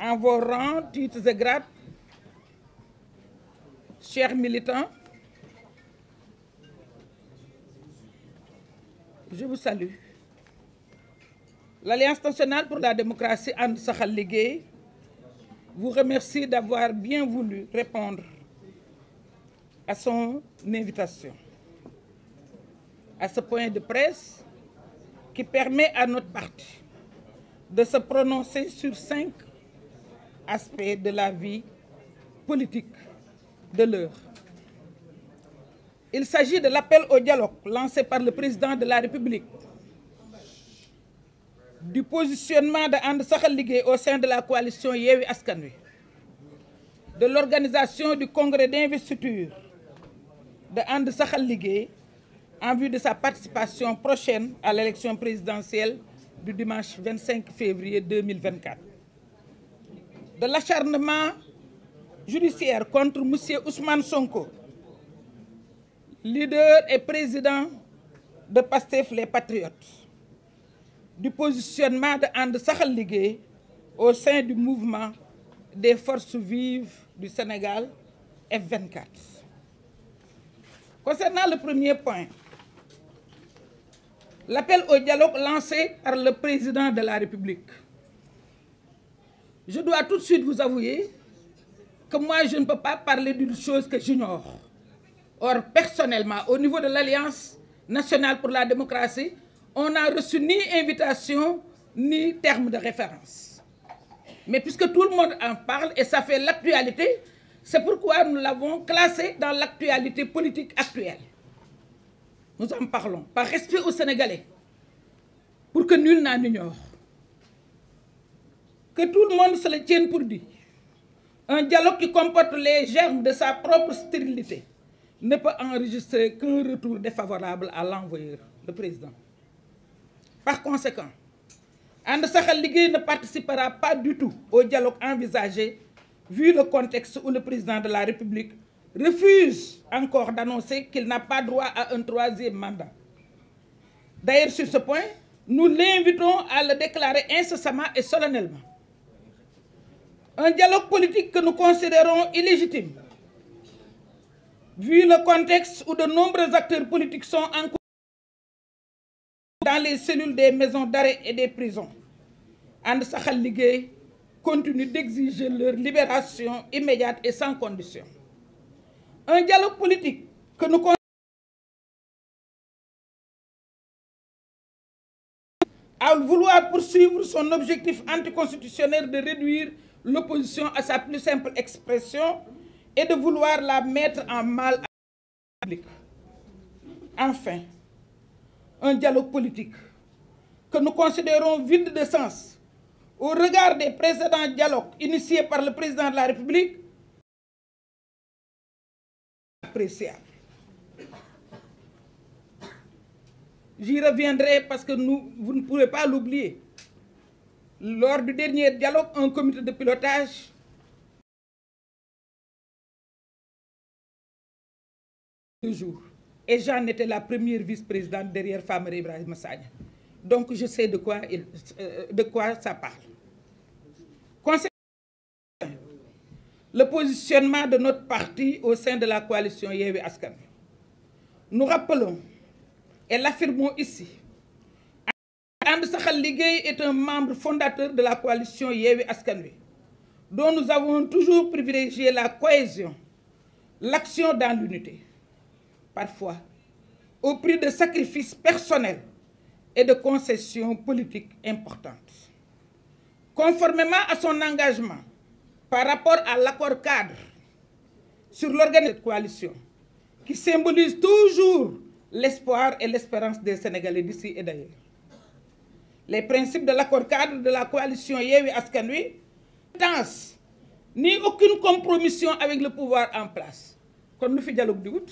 en vos rangs, titres et grades, chers militants, je vous salue. L'Alliance nationale pour la démocratie And Saxal Liguey vous remercie d'avoir bien voulu répondre à son invitation. À ce point de presse qui permet à notre parti de se prononcer sur 5 aspects de la vie politique de l'heure. Il s'agit de l'appel au dialogue lancé par le président de la République, du positionnement de And Saxal Liguey au sein de la coalition Yewwi Askan Wi, de l'organisation du congrès d'investiture de And Saxal Liguey en vue de sa participation prochaine à l'élection présidentielle du dimanche 25 février 2024. De l'acharnement judiciaire contre M. Ousmane Sonko, leader et président de Pastef les Patriotes, du positionnement de And Saxal Liguey au sein du mouvement des forces vives du Sénégal, F24. Concernant le premier point, l'appel au dialogue lancé par le président de la République. Je dois tout de suite vous avouer que moi, je ne peux pas parler d'une chose que j'ignore. Or, personnellement, au niveau de l'Alliance nationale pour la démocratie, on n'a reçu ni invitation, ni terme de référence. Mais puisque tout le monde en parle et ça fait l'actualité, c'est pourquoi nous l'avons classé dans l'actualité politique actuelle. Nous en parlons par respect aux Sénégalais, pour que nul n'en ignore. Que tout le monde se le tienne pour dit. Un dialogue qui comporte les germes de sa propre stérilité ne peut enregistrer qu'un retour défavorable à l'envoyeur, le président. Par conséquent, And Saxal Liguey ne participera pas du tout au dialogue envisagé, vu le contexte où le président de la République refuse encore d'annoncer qu'il n'a pas droit à un 3e mandat. D'ailleurs, sur ce point, nous l'invitons à le déclarer incessamment et solennellement. Un dialogue politique que nous considérons illégitime, vu le contexte où de nombreux acteurs politiques sont encore dans les cellules des maisons d'arrêt et des prisons. And Saxal Liguey continue d'exiger leur libération immédiate et sans condition. Un dialogue politique que nous à vouloir poursuivre son objectif anticonstitutionnel de réduire l'opposition à sa plus simple expression et de vouloir la mettre en mal à la République. Enfin, un dialogue politique que nous considérons vide de sens au regard des précédents dialogues initiés par le président de la République, appréciable. J'y reviendrai parce que vous ne pourrez pas l'oublier. Lors du dernier dialogue, un comité de pilotage et j'en étais la première vice-présidente derrière Famara Ibrahima Sagna. Donc je sais de quoi ça parle. Concernant le positionnement de notre parti au sein de la coalition Yewwi Askan Wi, nous rappelons et l'affirmons ici. And Saxal Liguey est un membre fondateur de la coalition Yewwi Askan Wi, dont nous avons toujours privilégié la cohésion, l'action dans l'unité, parfois au prix de sacrifices personnels et de concessions politiques importantes. Conformément à son engagement par rapport à l'accord cadre sur l'organisation de cette coalition, qui symbolise toujours l'espoir et l'espérance des Sénégalais d'ici et d'ailleurs. Les principes de l'accord cadre de la coalition Yewwi Askan Wi, ni aucune compromission avec le pouvoir en place. Kon nu fi dialogue di wut